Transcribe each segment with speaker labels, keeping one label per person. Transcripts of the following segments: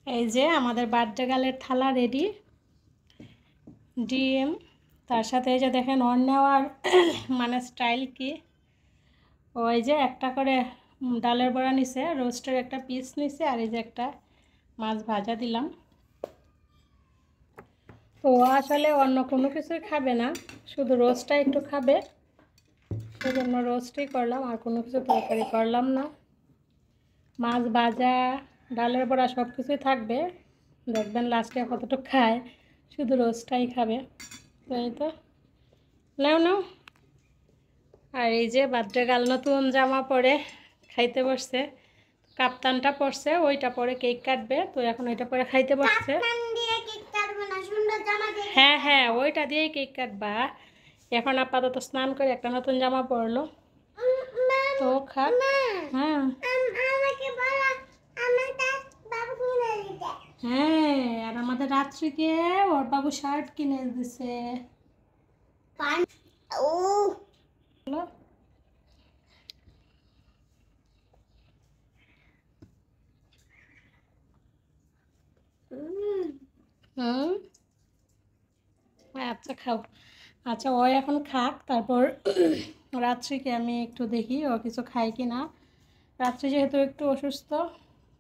Speaker 1: এই যে আমাদের বার্থডে গার্লের থালা রেডি। ডিম, তার সাথে এই যে দেখেন ওর নেওয়ার মানে স্টাইল কি, ওই যে একটা করে ডালের বড়া নিছে, রোস্টের একটা পিস নিছে, আর এই যে একটা মাছ ভাজা দিলাম। তো আসলে অন্য কোনো কিছুই খাবে না, শুধু রোস্টটা একটু খাবে, সেজন্য রোস্টই করলাম, আর কোনো কিছু তরকারি করলাম না। মাছ ভাজা, ডালের বড়া সব কিছুই থাকবে, দেখবেন লাস্টে কতটুকু খায়, শুধু রোস্টটাই খাবে। তো এই তো নাও নাও। আর এই যে বার্থডে গার্ল নতুন জামা পরে খাইতে বসছে, কাপ্তানটা পরছে, ওইটা পরে কেক কাটবে, তো এখন ওইটা পরে খাইতে বসছে। হ্যাঁ হ্যাঁ, ওইটা দিয়েই কেক কাটবা। এখন আপাতত স্নান করে একটা নতুন জামা পরলো, তো খাক। হ্যাঁ হ্যাঁ, আর আমাদের রাত্রিকে ওর বাবু শার্ট কিনে দিছে। হুম, আচ্ছা খাও। আচ্ছা ও এখন খাক, তারপর রাত্রিকে আমি একটু দেখি ও কিছু খায় কি না। রাত্রি যেহেতু একটু অসুস্থ,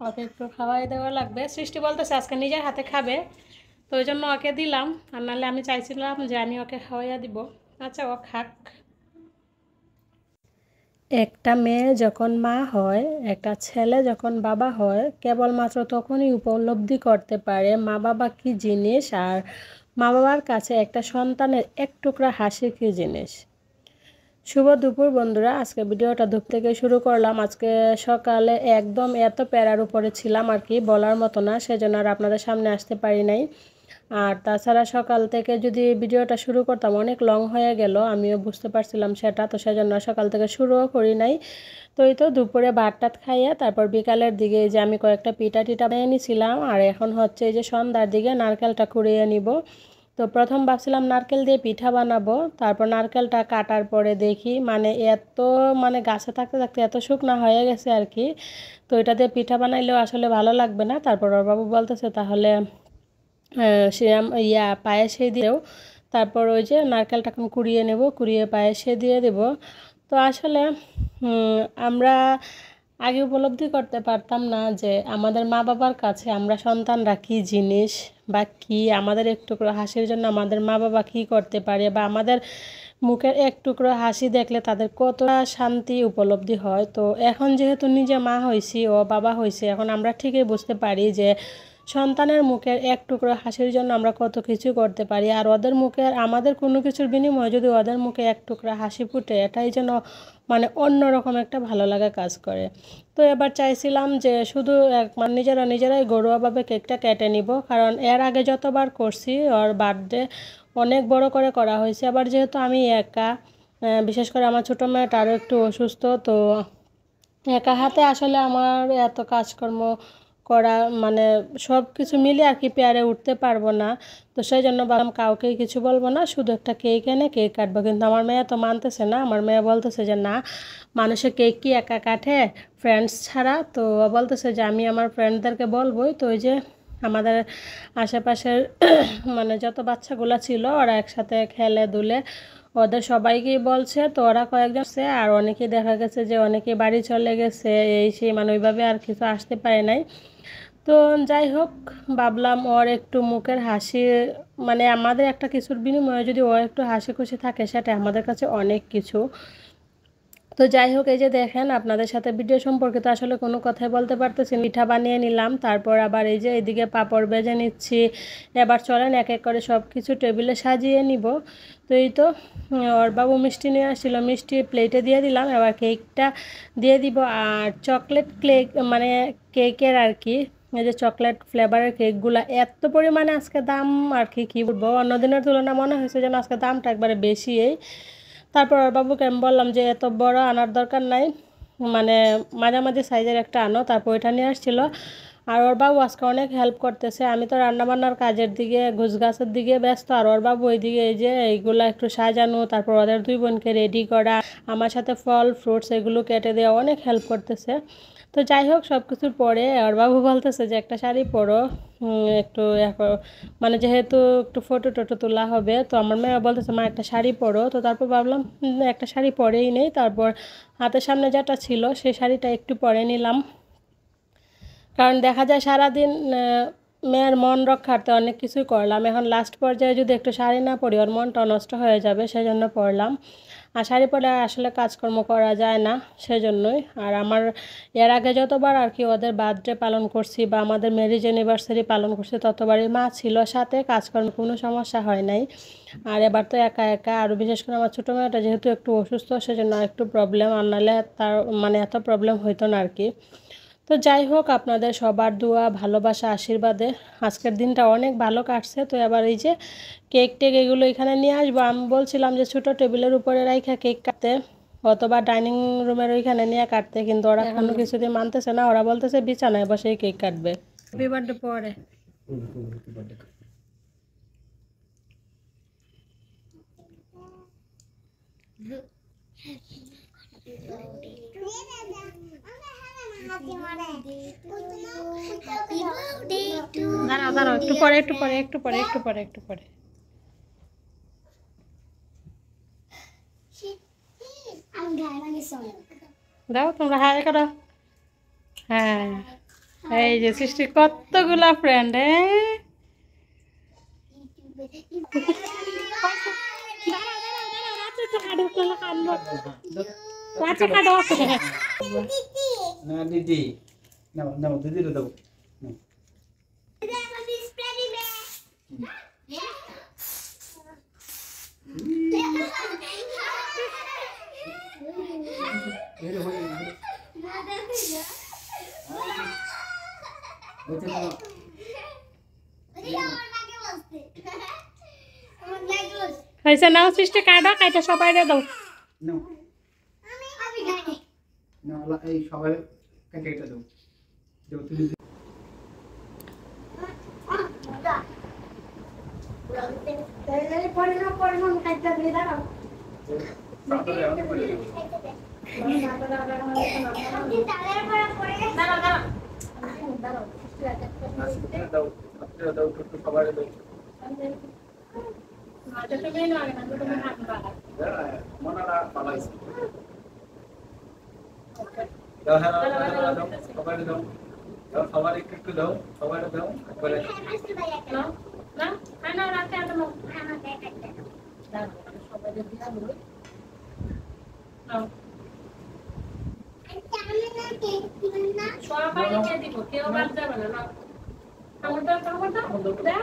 Speaker 1: ওকে একটু খাওয়াই দেওয়া লাগবে। সৃষ্টি বলতেছে আজকে নিজের হাতে খাবে, তো ওই জন্য ওকে দিলাম, আর নাহলে আমি চাইছিলাম যে আমি ওকে খাওয়াইয়া দিব। আচ্ছা ও খাক। একটা মেয়ে যখন মা হয়, একটা ছেলে যখন বাবা হয়, কেবলমাত্র তখনই উপলব্ধি করতে পারে মা বাবা কী জিনিস, আর মা বাবার কাছে একটা সন্তানের এক টুকরা হাসি কী জিনিস। শুভ দুপুর বন্ধুরা, আজকে ভিডিওটা ধূপ থেকে শুরু করলাম। আজকে সকালে একদম এত প্যারার উপরে ছিলাম আর কি, বলার মতো না, সেজন্য আর আপনাদের সামনে আসতে পারি নাই। আর তাছাড়া সকাল থেকে যদি ভিডিওটা শুরু করতাম অনেক লং হয়ে গেল, আমিও বুঝতে পারছিলাম সেটা, তো সেজন্য সকাল থেকে শুরুও করি নাই। তো এই তো দুপুরে ভাত টাত খাইয়ে তারপর বিকালের দিকে যে আমি কয়েকটা পিঠা টিঠা বানিয়ে নিয়েছিলাম, আর এখন হচ্ছে এই যে সন্ধ্যার দিকে নারকেলটা কুড়িয়ে নিব। তো প্রথম ভাবছিলাম নারকেল দিয়ে পিঠা বানাবো, তারপর নারকেলটা কাটার পরে দেখি মানে এত মানে গাছে থাকতে থাকতে এত শুকনা হয়ে গেছে আর কি, তো এটা দিয়ে পিঠা বানাইলেও আসলে ভালো লাগবে না। তারপর ওর বাবু বলতেছে তাহলে সেরম পায়েসে দিয়েও, তারপর ওই যে নারকেলটা এখন কুড়িয়ে নেব, কুড়িয়ে পায়েসে দিয়ে দেব। তো আসলে আমরা আগে উপলব্ধি করতে পারতাম না যে আমাদের মা বাবার কাছে আমরা সন্তানরা কী জিনিস, বা কি আমাদের এক টুকরো হাসির জন্য আমাদের মা বাবা কী করতে পারে, বা আমাদের মুখের এক টুকরো হাসি দেখলে তাদের কতটা শান্তি উপলব্ধি হয়। তো এখন যেহেতু নিজে মা হয়েছি ও বাবা হয়েছি, এখন আমরা ঠিকই বুঝতে পারি যে সন্তানের মুখের এক টুকরো হাসির জন্য আমরা কত কিছু করতে পারি, আর ওদের মুখে আমাদের কোনো কিছুর বিনিময়ে যদি ওদের মুখে এক টুকরো হাসি ফুটে, এটাই যেন মানে অন্যরকম একটা ভালো লাগা কাজ করে। তো এবার চাইছিলাম যে শুধু মানে নিজেরাই ঘরোয়াভাবে কেকটা কেটে নিব, কারণ এর আগে যতবার করছি ওর বার্থডে অনেক বড় করে করা হয়েছে। আবার যেহেতু আমি একা, বিশেষ করে আমার ছোটো মেয়েটা আরও একটু অসুস্থ, তো একা হাতে আসলে আমার এত কাজকর্ম করা মানে সব কিছু মিলে আর কি পেয়ারে উঠতে পারবো না। তো সেই জন্য ভাবলাম কাউকেই কিছু বলবো না, শুধু একটা কেক এনে কেক কাটবো। কিন্তু আমার মেয়ে তো মানতেছে না, আমার মেয়ে বলতেছে যে না, মানুষের কেক কি একা কাটে ফ্রেন্ডস ছাড়া। তো বলতেছে যে আমি আমার ফ্রেন্ডদেরকে বলবোই। তো ওই যে আমাদের আশেপাশের মানে যত বাচ্চাগুলো ছিল ওরা একসাথে খেলে দুলে, ওদের সবাইকেই বলছে। তো ওরা কয়েকজন আছে, আর অনেকেই দেখা গেছে যে অনেকে বাড়ি চলে গেছে, এই সেই মানে ওইভাবে আর কিছু আসতে পারে নাই। তো যাই হোক, ভাবলাম ওর একটু মুখের হাসি মানে আমাদের একটা কিছুর বিনিময়ে যদি ও একটু হাসি খুশি থাকে, সেটা আমাদের কাছে অনেক কিছু। তো যাই হোক, এই যে দেখেন আপনাদের সাথে ভিডিও সম্পর্কে তো আসলে কোনো কথাই বলতে পারতেছি না। পিঠা বানিয়ে নিলাম, তারপর আবার এই যে এইদিকে পাঁপড় ভেজে নিচ্ছি। এবার চলেন এক এক করে সব কিছু টেবিলে সাজিয়ে নিব। তো এই তো ওর বাবু মিষ্টি নিয়ে আসছিল, মিষ্টি প্লেটে দিয়ে দিলাম, এবার কেকটা দিয়ে দিব। আর চকলেট কেক মানে কেকের আর কি, এই যে চকলেট ফ্লেভারের কেকগুলো এত পরিমাণে আজকে দাম আর কি, কী বলবো, অন্য দিনের তুলনায় মনে হয়েছে যেন আজকে দামটা একবারে বেশি। তারপর ওর বাবুকে আমি বললাম যে এত বড় আনার দরকার নাই, মানে মাঝামাঝি সাইজের একটা আনো। তারপর ওইটা নিয়ে আসছিল। আর ওর বাবু আজকে অনেক হেল্প করতেছে। আমি তো রান্নাবান্নার কাজের দিকে গোছগাছের দিকে ব্যস্ত, আর ওর বাবু ওইদিকে এই যে এইগুলো একটু সাজানো, তারপর ওদের দুই বোনকে রেডি করা, আমার সাথে ফল ফ্রুটস এগুলো কেটে দেওয়া, অনেক হেল্প করতেছে। তো যাই হোক, সব কিছুর পরে ওর বাবু বলতেছে যে একটা শাড়ি পরো, একটু মানে যেহেতু একটু ফটো টটো তোলা হবে, তো আমার মেয়ে বলতেছে মা একটা শাড়ি পরো। তো তারপর ভাবলাম একটা শাড়ি পরেই নেই, তারপর হাতের সামনে যেটা ছিল সেই শাড়িটা একটু পরে নিলাম। কারণ দেখা যায় সারাদিন মেয়ের মন রক্ষার্থে অনেক কিছুই করলাম, এখন লাস্ট পর্যায়ে যদি একটু শাড়ি না পরি ওর মনটা নষ্ট হয়ে যাবে, সেজন্য পরলাম। আর শাড়ি পরে আসলে কাজকর্ম করা যায় না, সেজন্যই। আর আমার এর আগে যতবার আর কি ওদের বার্থডে পালন করছি বা আমাদের ম্যারেজ অ্যানিভার্সারি পালন করছি, ততবারই মা ছিল সাথে, কাজকর্ম কোনো সমস্যা হয় নাই। আর এবার তো একা একা, আরও বিশেষ করে আমার ছোটো মেয়েটা যেহেতু একটু অসুস্থ, সেজন্য একটু প্রবলেম, আর নাহলে তার মানে এত প্রবলেম হইতো না আর কি। তো যাই হোক, আপনাদের সবার দোয়া ভালোবাসা আশীর্বাদে আজকের দিনটা অনেক ভালো কাটছে। তো এবার এই যে কেক টেক এগুলো এখানে নিয়ে আসবো, আমি বলছিলাম যে ছোটো টেবিলের উপরে রাইখা কেক কাটতে অথবা ডাইনিং রুমের ওইখানে নিয়ে কাটতে, কিন্তু ওরা কোনো কিছুদিন মানতেছে না, ওরা বলতেছে বিছানায় বসে কেক কাটবে। হ্যাপি বার্থডে পরে দাঁড়াও দাঁড়াও, একটু পরে একটু পরে একটু পরে একটু পরে একটু পরে দাও, তোমরা হাই করো। হ্যাঁ, এই যে সৃষ্টি কতগুলা ফ্রেন্ড।
Speaker 2: দিদি নাও নাও দিদিরে দাও।
Speaker 1: হয়েছে, নাও সৃষ্টি কাটা কাইটা সবাই দাও।
Speaker 2: নাও নাও, এই সবাই কেটে কেটে দাও। দাও তুমি দাও দাও সবাই দাও। মনারা পালাইছে দাও। হ্যাঁ দাও সবাই দাও, দাও সবার একটু একটু দাও, সবাই দাও করে
Speaker 1: নাও নাও খানা রাতে আদম নাও সবাইকে দিব, কেউ বাদ যাবে না। নাও আমার দাও, আমার দাও, দাও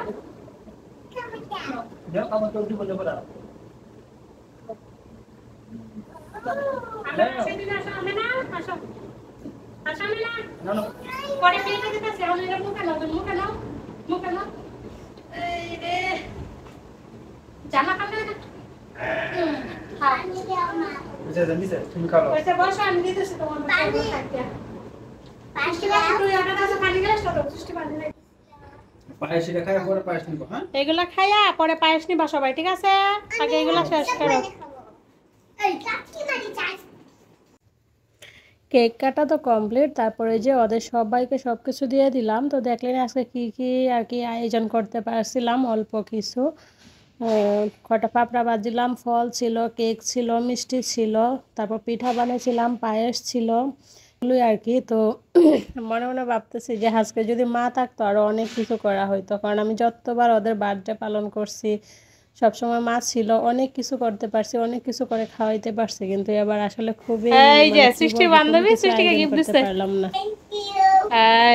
Speaker 2: দাও আমার তো দিব দেব না।
Speaker 1: সেদিন আসো, আমি না আসো আসো, আমি না
Speaker 2: না না
Speaker 1: পরে পেয়ে যেতেছে, আমি মুখে নাও, মুখে নাও, মুখে নাও। এই রে জামা কাপড় না
Speaker 2: বুঝে জানি স্যার তুমি খাও।
Speaker 1: ওইটা বসো, আমি দিতেছি তোমার মুখে খাইতে।
Speaker 2: পায়েস এটা খাই পরে পায়েস নিব। হ্যাঁ
Speaker 1: এগুলা খাইয়া পরে পায়েস নিবা সবাই, ঠিক আছে? আগে এগুলা শেষ করো। কেক কাটা তো কমপ্লিট, তারপরে যে ওদের সবাইকে সব কিছু দিয়ে দিলাম। তো দেখলেন আজকে কি কি আর কি আয়োজন করতে পারছিলাম, অল্প কিছু কটা পাপড়া ভাজছিলাম, ফল ছিল, কেক ছিল, মিষ্টি ছিল, তারপর পিঠা বানিয়েছিলাম, পায়েস ছিল, এগুলোই আর কি। তো মনে মনে ভাবতেছি যে আজকে যদি মা থাকতো আরও অনেক কিছু করা হইতো, কারণ আমি যতবার ওদের বার্থডে পালন করছি সবসময় মা ছিল, অনেক কিছু করতে পারছি, অনেক কিছু করে খাওয়াইতে পারছি, কিন্তু এবার আসলে খুবই
Speaker 3: এই যে সৃষ্টি বান্ধবী সৃষ্টিকে গিফট দিতে
Speaker 1: পারলাম না।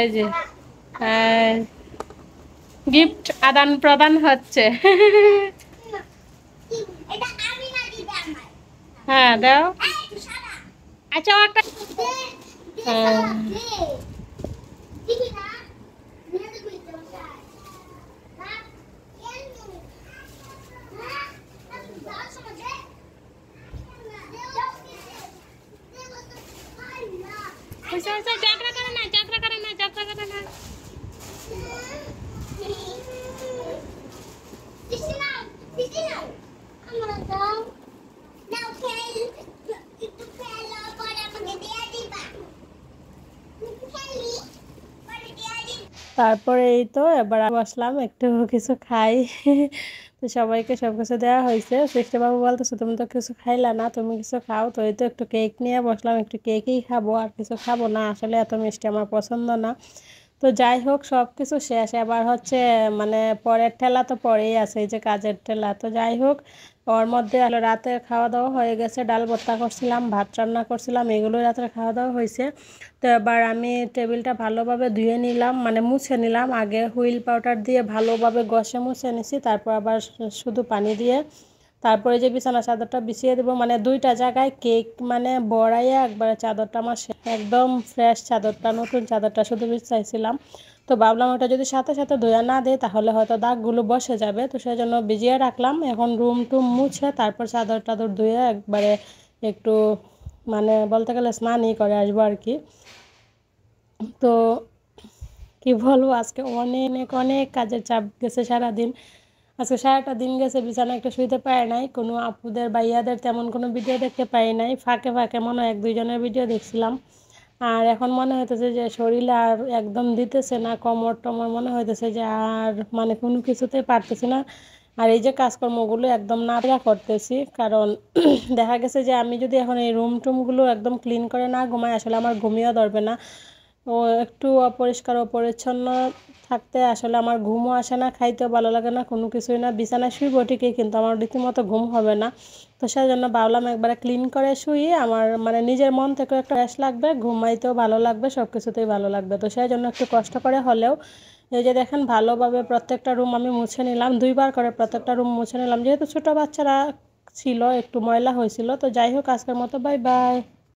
Speaker 3: এই যে গিফট আদান প্রদান হচ্ছে। হ্যাঁ দাও। আচ্ছা একটা
Speaker 1: যাত্রা করে না, যাত্রা করে না, যাত্রা করে না। তারপরে এই তো এবার বসলাম একটু কিছু খাই। তো সবাইকে সব কিছু দেওয়া হয়েছে। সৃষ্টি বাবু বলতেছে তুমি তো কিছু খাইলা না, তুমি কিছু খাও। তো এই তো একটু কেক নিয়ে বসলাম, একটু কেকই খাবো, আর কিছু খাবো না। আসলে এত মিষ্টি আমার পছন্দ না। তো যাই হোক, সব কিছু শেষ। এবার হচ্ছে মানে পরের ঠেলা তো পরেই আছে, এই যে কাজের ঠেলা। তো যাই হোক, ওর মধ্যে রাতে খাওয়া দাওয়া হয়ে গেছে। ডাল ভর্তা করছিলাম, ভাত রান্না করছিলাম, এগুলোই রাতের খাওয়া দাওয়া হয়েছে। তো এবার আমি টেবিলটা ভালোভাবে ধুয়ে নিলাম, মানে মুছে নিলাম। আগে হুইল পাউডার দিয়ে ভালোভাবে ঘষে মুছে নিছি, তারপর আবার শুধু পানি দিয়ে তারপরে যে বিছানা চাদরটা বিছিয়ে দেবো, মানে দুইটা জায়গায় কেক মানে বড়াইয়া একবারে চাদরটা আমার একদম ফ্রেশ চাদরটা, নতুন চাদরটা শুধু বিছাইছিলাম। তো ভাবলাম ওটা যদি সাথে সাথে ধুয়ে না দেয় তাহলে হয়তো দাগগুলো বসে যাবে। তো সেই জন্য ভিজিয়ে রাখলাম। এখন রুম টুম মুছে তারপর চাদর টাদর ধুয়ে একবারে একটু মানে বলতে গেলে স্নানই করে আসবো আর কি। তো কি বলবো, আজকে অনেক অনেক কাজের চাপ গেছে সারাদিন। আজকে সারাটা দিন গেছে, বিছানা একটা শুইতে পারে নাই। কোনো আপুদের ভাইয়াদের তেমন কোনো ভিডিও দেখতে পাই নাই। ফাঁকে ফাঁকে মনে হয় এক দুইজনের ভিডিও দেখছিলাম। আর এখন মনে হইতেছে যে শরীরে আর একদম দিতেছে না, কোমর টমর মনে হইতেছে যে আর মানে কোনো কিছুতেই পারতেছি না। আর এই যে কাজকর্মগুলো একদম নাড়া করতেছি, কারণ দেখা গেছে যে আমি যদি এখন এই রুম টুমগুলো একদম ক্লিন করে না ঘুমাই, আসলে আমার ঘুমিয়েও ধরবে না। ও একটু অপরিষ্কার অপরিচ্ছন্ন থাকতে আসলে আমার ঘুমও আসে না, খাইতেও ভালো লাগে না, কোনো কিছুই না। বিছানায় শুইব ঠিকই, কিন্তু আমার রীতিমতো ঘুম হবে না। তো সেই জন্য ভাবলাম একবারে ক্লিন করে শুই, আমার মানে নিজের মন থেকে একটা ফ্রেশ লাগবে, ঘুমাইতেও ভালো লাগবে, সব কিছুতেই ভালো লাগবে। তো সেই জন্য একটু কষ্ট করে হলেও এই যে দেখেন ভালোভাবে প্রত্যেকটা রুম আমি মুছে নিলাম, দুইবার করে প্রত্যেকটা রুম মুছে নিলাম, যেহেতু ছোটো বাচ্চারা ছিল একটু ময়লা হয়েছিল। তো যাই হোক, আজকের মতো বাই বাই।